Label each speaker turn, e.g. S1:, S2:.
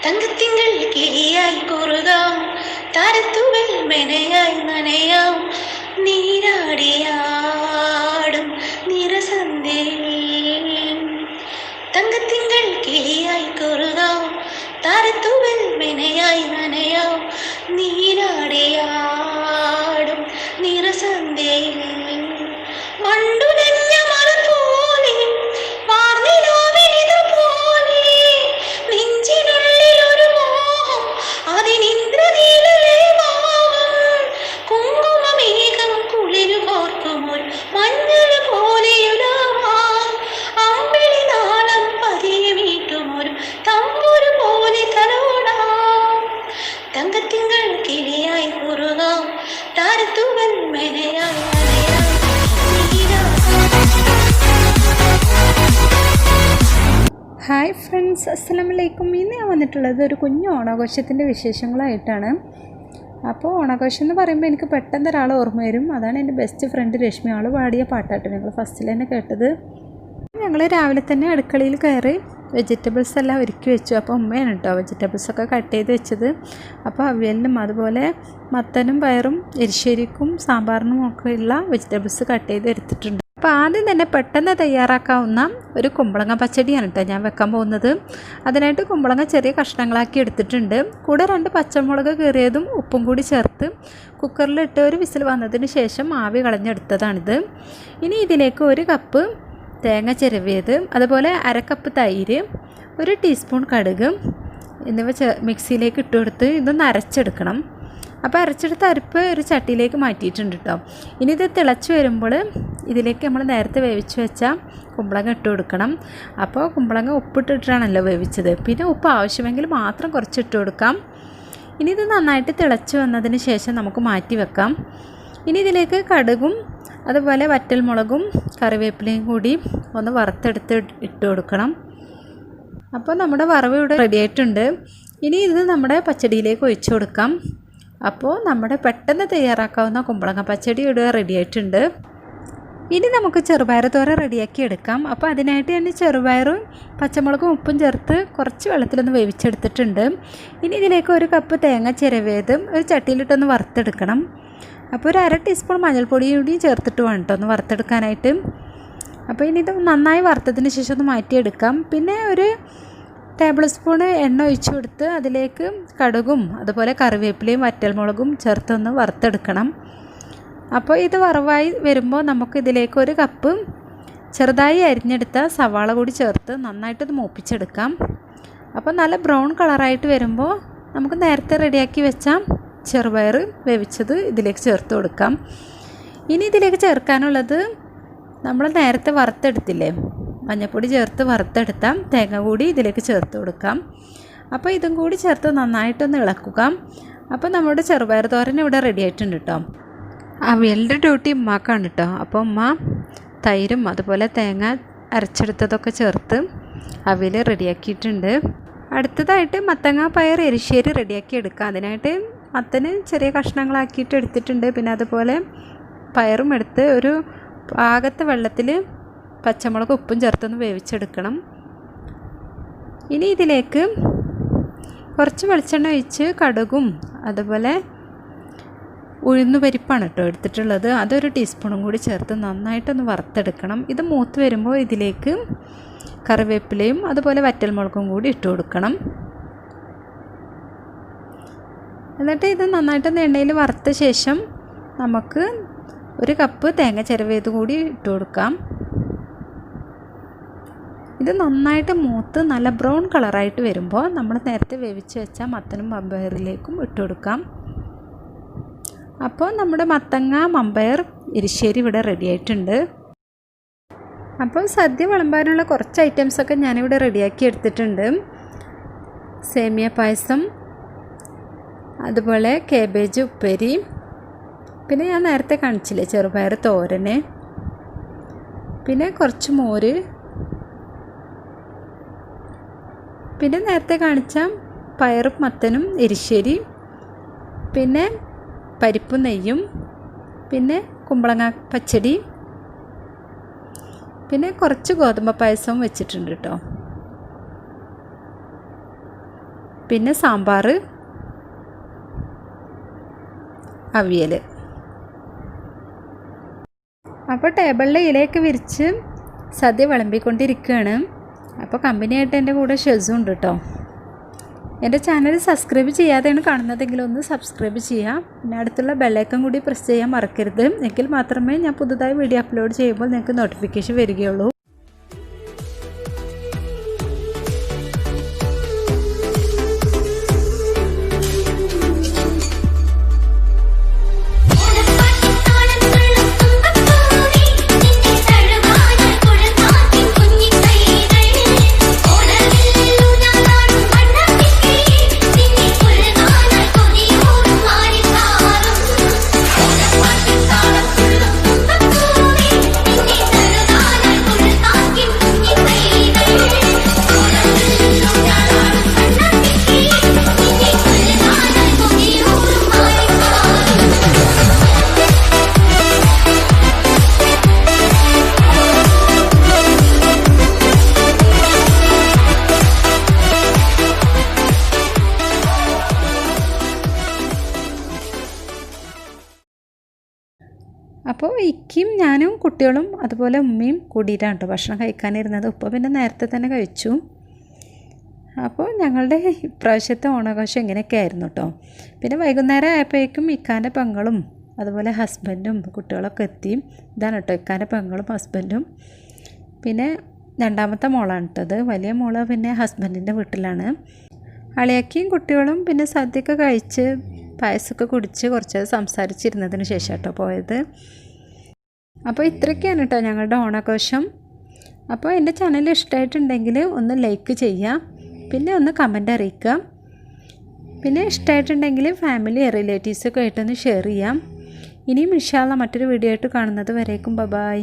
S1: തങ്കത്തിങ്കൾ കിളിയായി കുറുകാം, താരത്തുവൽ മെനയായി നനയാം, നീരാടിയാടും നിറസന്ധ്യയിൽ. തങ്കത്തിങ്കൾ കിളിയായി കുറുകാം, താരത്തുവൽ മെനയായി നനയാം, നീരാടിയാടും നിറസന്ധ്യയിൽ. മണ്ടുനഞ്ഞ മല പോലെ വാർന്നിലാവിനിതുപോലെ നെഞ്ചിനുള്ളിൽ ഒരു മോഹം, അതിനിന്ദ്രനീലലേഭാവം. കുങ്കുമമേഘം കുളിരു കോർക്കുമൊരു മഞ്ഞൾ പോലെയുലാവാം, അമ്പിളി നാളം പതിയെ മീട്ടുമൊരു തമ്പുരു പോലെ തലോടാം. തങ്കത്തിങ്കൾ കിളിയായി കുറുകാം, താരത്തുവൽ മെനയായി നനയാം,
S2: ഹായ് ഫ്രണ്ട്സ്, അസ്സലാമലൈക്കും. ഇന്ന് ഞാൻ വന്നിട്ടുള്ളത് ഒരു കുഞ്ഞു ഓണാഘോഷത്തിൻ്റെ വിശേഷങ്ങളായിട്ടാണ്. അപ്പോൾ ഓണാഘോഷം എന്ന് പറയുമ്പോൾ എനിക്ക് പെട്ടെന്ന് ഒരാൾ ഓർമ്മ വരും. അതാണ് എൻ്റെ ബെസ്റ്റ് ഫ്രണ്ട് രശ്മി. ആൾ പാടിയ പാട്ടാട്ടോ ഞങ്ങൾ ഫസ്റ്റിൽ തന്നെ കേട്ടത്. ഞങ്ങൾ രാവിലെ തന്നെ അടുക്കളയിൽ കയറി വെജിറ്റബിൾസ് എല്ലാം ഒരുക്കി വെച്ചു. അപ്പോൾ ഉമ്മയാണ് കേട്ടോ വെജിറ്റബിൾസൊക്കെ കട്ട് ചെയ്ത് വെച്ചത്. അപ്പോൾ അവിയലിനും അതുപോലെ മത്തനും പയറും എരിശ്ശേരിക്കും സാമ്പാറിനും ഒക്കെ ഉള്ള വെജിറ്റബിൾസ് കട്ട് ചെയ്ത് എടുത്തിട്ടുണ്ട്. അപ്പോൾ ആദ്യം തന്നെ പെട്ടെന്ന് തയ്യാറാക്കാവുന്ന ഒരു കുമ്പളങ്ങ പച്ചടിയാണ് കേട്ടോ ഞാൻ വെക്കാൻ പോകുന്നത്. അതിനായിട്ട് കുമ്പളങ്ങ ചെറിയ കഷ്ണങ്ങളാക്കി എടുത്തിട്ടുണ്ട്. കൂടെ 2 പച്ചമുളക് കീറിയതും ഉപ്പും കൂടി ചേർത്ത് കുക്കറിലിട്ട് ഒരു വിസിൽ വന്നതിന് ശേഷം ആവി കളഞ്ഞെടുത്തതാണിത്. ഇനി ഇതിലേക്ക് 1 കപ്പ് തേങ്ങ ചിരവിയത്, അതുപോലെ 1/2 കപ്പ് തൈര്, 1 ടീസ്പൂൺ കടുക് എന്നിവ മിക്സിയിലേക്ക് ഇട്ട് കൊടുത്ത് ഇതൊന്ന് അരച്ചെടുക്കണം. അപ്പോൾ അരച്ചെടുത്ത അരിപ്പ് ഒരു ചട്ടിയിലേക്ക് മാറ്റിയിട്ടുണ്ട് കേട്ടോ. ഇനി ഇത് തിളച്ച് വരുമ്പോൾ ഇതിലേക്ക് നമ്മൾ നേരത്തെ വേവിച്ച് വെച്ച കുമ്പളങ്ങ ഇട്ട് കൊടുക്കണം. അപ്പോൾ കുമ്പളങ്ങ ഉപ്പിട്ടിട്ടാണല്ലോ വേവിച്ചത്. പിന്നെ ഉപ്പ് ആവശ്യമെങ്കിൽ മാത്രം കുറച്ച് ഇട്ട് കൊടുക്കാം. ഇനി ഇത് നന്നായിട്ട് തിളച്ച് വന്നതിന് ശേഷം നമുക്ക് മാറ്റി വെക്കാം. ഇനി ഇതിലേക്ക് കടുകും അതുപോലെ വറ്റൽമുളകും കറിവേപ്പിലയും കൂടി ഒന്ന് വറുത്തെടുത്ത് ഇട്ട് കൊടുക്കണം. അപ്പോൾ നമ്മുടെ വറവ് ഇവിടെ റെഡി ആയിട്ടുണ്ട്. ഇനി ഇത് നമ്മുടെ പച്ചടിയിലേക്ക് ഒഴിച്ചു കൊടുക്കാം. അപ്പോൾ നമ്മുടെ പെട്ടെന്ന് തയ്യാറാക്കാവുന്ന കുമ്പളങ്ങ പച്ചടി ഇവിടെ റെഡി ആയിട്ടുണ്ട്. ഇനി നമുക്ക് ചെറുപയർ തോരൻ റെഡിയാക്കി എടുക്കാം. അപ്പോൾ അതിനായിട്ട് ഞാൻ ചെറുപയറും പച്ചമുളകും ഉപ്പും ചേർത്ത് കുറച്ച് വെള്ളത്തിലൊന്ന് വേവിച്ചെടുത്തിട്ടുണ്ട്. ഇനി ഇതിലേക്ക് 1 കപ്പ് തേങ്ങ ചിരവിയതും ഒരു ചട്ടിയിലിട്ടൊന്ന് വറുത്തെടുക്കണം. അപ്പോൾ ഒരു 1/2 ടീസ്പൂൺ മഞ്ഞൾപ്പൊടിയും കൂടി ചേർത്തിട്ട് വേണം കേട്ടോ ഒന്ന് വറുത്തെടുക്കാനായിട്ട്. അപ്പോൾ ഇനി ഇത് നന്നായി വറുത്തതിന് ശേഷം ഒന്ന് മാറ്റിയെടുക്കാം. പിന്നെ 1 ടേബിൾ സ്പൂൺ എണ്ണ ഒഴിച്ചു കൊടുത്ത് അതിലേക്ക് കടുകും അതുപോലെ കറിവേപ്പിലയും വറ്റൽമുളകും ചേർത്തൊന്ന് വറുത്തെടുക്കണം. അപ്പോൾ ഇത് വറവായി വരുമ്പോൾ നമുക്ക് ഇതിലേക്ക് 1 കപ്പ് ചെറുതായി അരിഞ്ഞെടുത്ത സവാള കൂടി ചേർത്ത് നന്നായിട്ടൊന്ന് മൂപ്പിച്ചെടുക്കാം. അപ്പോൾ നല്ല ബ്രൗൺ കളറായിട്ട് വരുമ്പോൾ നമുക്ക് നേരത്തെ റെഡിയാക്കി വെച്ച ചെറുപയർ വേവിച്ചത് ഇതിലേക്ക് ചേർത്ത് കൊടുക്കാം. ഇനി ഇതിലേക്ക് ചേർക്കാനുള്ളത് നമ്മൾ നേരത്തെ വറുത്തെടുത്തില്ലേ, മഞ്ഞൾപ്പൊടി ചേർത്ത് വറുത്തെടുത്ത തേങ്ങ കൂടി ഇതിലേക്ക് ചേർത്ത് കൊടുക്കാം. അപ്പോൾ ഇതും കൂടി ചേർത്ത് നന്നായിട്ടൊന്ന് ഇളക്കുക. അപ്പോൾ നമ്മുടെ ചെറുപയർ തോരൻ ഇവിടെ റെഡി ആയിട്ടുണ്ട് കേട്ടോ. അവിയലിൻ്റെ ഡ്യൂട്ടി ഉമ്മാക്കാണ് കേട്ടോ. അപ്പോൾ ഉമ്മ തൈരും അതുപോലെ തേങ്ങ അരച്ചെടുത്തതൊക്കെ ചേർത്ത് അവിയൽ റെഡിയാക്കിയിട്ടുണ്ട്. അടുത്തതായിട്ട് മത്തങ്ങ പയർ എരിശ്ശേരി റെഡിയാക്കി എടുക്കുക. അതിനായിട്ട് മത്തന് ചെറിയ കഷ്ണങ്ങളാക്കിയിട്ട് എടുത്തിട്ടുണ്ട്. പിന്നെ അതുപോലെ പയറും എടുത്ത് ഒരു പാകത്തെ വെള്ളത്തിൽ പച്ചമുളക് ഉപ്പും ചേർത്തൊന്ന് വേവിച്ചെടുക്കണം. ഇനി ഇതിലേക്ക് കുറച്ച് വെളിച്ചെണ്ണ ഒഴിച്ച് കടുകും അതുപോലെ ഉഴുന്നുപരിപ്പാണ് കേട്ടോ എടുത്തിട്ടുള്ളത്. അതൊരു ടീസ്പൂണും കൂടി ചേർത്ത് നന്നായിട്ടൊന്ന് വറുത്തെടുക്കണം. ഇത് മൂത്ത് വരുമ്പോൾ ഇതിലേക്ക് കറിവേപ്പിലയും അതുപോലെ വറ്റൽമുളകും കൂടി ഇട്ട് കൊടുക്കണം. എന്നിട്ട് ഇത് നന്നായിട്ടൊന്ന് എണ്ണയിൽ വറുത്ത ശേഷം നമുക്ക് 1 കപ്പ് തേങ്ങ ചിരവിയത് കൂടി ഇട്ട് കൊടുക്കാം. ഇത് നന്നായിട്ട് മൂത്ത് നല്ല ബ്രൗൺ കളറായിട്ട് വരുമ്പോൾ നമ്മൾ നേരത്തെ വേവിച്ച് വെച്ച മത്തനും മമ്പയറിലേക്കും ഇട്ട് കൊടുക്കാം. അപ്പോൾ നമ്മുടെ മത്തങ്ങ മമ്പയർ എരിശ്ശേരി ഇവിടെ റെഡി ആയിട്ടുണ്ട്. അപ്പോൾ സദ്യ വിളമ്പാനുള്ള കുറച്ച് ഐറ്റംസൊക്കെ ഞാനിവിടെ റെഡിയാക്കി എടുത്തിട്ടുണ്ട്. സേമിയ പായസം, അതുപോലെ കേബേജ് ഉപ്പേരി, പിന്നെ ഞാൻ നേരത്തെ കാണിച്ചില്ലേ ചെറുപയർ തോരന്, പിന്നെ കുറച്ച് മോര്, പിന്നെ നേരത്തെ കാണിച്ച പയറും മത്തനും എരിശ്ശേരി, പിന്നെ പരിപ്പും നെയ്യും, പിന്നെ കുമ്പളങ്ങ പച്ചടി, പിന്നെ കുറച്ച് ഗോതമ്പ് പായസവും വെച്ചിട്ടുണ്ട് കേട്ടോ. പിന്നെ സാമ്പാർ, അവിയൽ. അപ്പോൾ ടേബിളിൽ ഇലയൊക്കെ വിരിച്ച് സദ്യ വിളമ്പിക്കൊണ്ടിരിക്കുകയാണ്. അപ്പോൾ കമ്പനിയായിട്ട് എൻ്റെ കൂടെ ഷസും ഉണ്ട് കേട്ടോ. എൻ്റെ ചാനൽ സബ്സ്ക്രൈബ് ചെയ്യാതെയാണ് കാണുന്നതെങ്കിൽ ഒന്ന് സബ്സ്ക്രൈബ് ചെയ്യുക. പിന്നെ അടുത്തുള്ള ബെല്ലൈക്കൺ കൂടി പ്രസ് ചെയ്യാൻ മറക്കരുത്. എങ്കിൽ മാത്രമേ ഞാൻ പുതുതായി വീഡിയോ അപ്ലോഡ് ചെയ്യുമ്പോൾ നിങ്ങൾക്ക് നോട്ടിഫിക്കേഷൻ വരികയുള്ളൂ. അപ്പോൾ ഇക്കയും ഞാനും കുട്ടികളും അതുപോലെ ഉമ്മയും കൂടിയിട്ടാണ് കേട്ടോ ഭക്ഷണം കഴിക്കാനിരുന്നത്. ഉപ്പ പിന്നെ നേരത്തെ തന്നെ കഴിച്ചു. അപ്പോൾ ഞങ്ങളുടെ ഇപ്രാവശ്യത്തെ ഓണാഘോഷം ഇങ്ങനെയൊക്കെ ആയിരുന്നു കേട്ടോ. പിന്നെ വൈകുന്നേരം ആയപ്പോഴേക്കും ഇക്കാൻ്റെ പെങ്ങളും അതുപോലെ ഹസ്ബൻഡും കുട്ടികളൊക്കെ എത്തി. ഇതാണ് കേട്ടോ ഇക്കാൻ്റെ പെങ്ങളും ഹസ്ബൻഡും. പിന്നെ രണ്ടാമത്തെ മോളാണ് കേട്ടത്. വലിയ മോള് പിന്നെ ഹസ്ബൻഡിൻ്റെ വീട്ടിലാണ്. അളിയാക്കിയും കുട്ടികളും പിന്നെ സദ്യയൊക്കെ കഴിച്ച് പായസമൊക്കെ കുടിച്ച് കുറച്ച് സംസാരിച്ചിരുന്നതിന് ശേഷം കേട്ടോ പോയത്. അപ്പോൾ ഇത്രയൊക്കെയാണ് കേട്ടോ ഞങ്ങളുടെ ഓണാഘോഷം. അപ്പോൾ എൻ്റെ ചാനൽ ഇഷ്ടമായിട്ടുണ്ടെങ്കിൽ ഒന്ന് ലൈക്ക് ചെയ്യുക, പിന്നെ ഒന്ന് കമൻ്റ് അറിയിക്കുക. പിന്നെ ഇഷ്ടമായിട്ടുണ്ടെങ്കിൽ ഫാമിലി റിലേറ്റീവ്സൊക്കെ ആയിട്ടൊന്ന് ഷെയർ ചെയ്യാം. ഇനിയും ഇൻഷാ അല്ലാഹ് മറ്റൊരു വീഡിയോ ആയിട്ട് കാണുന്നത് വരേക്കും ബൈ.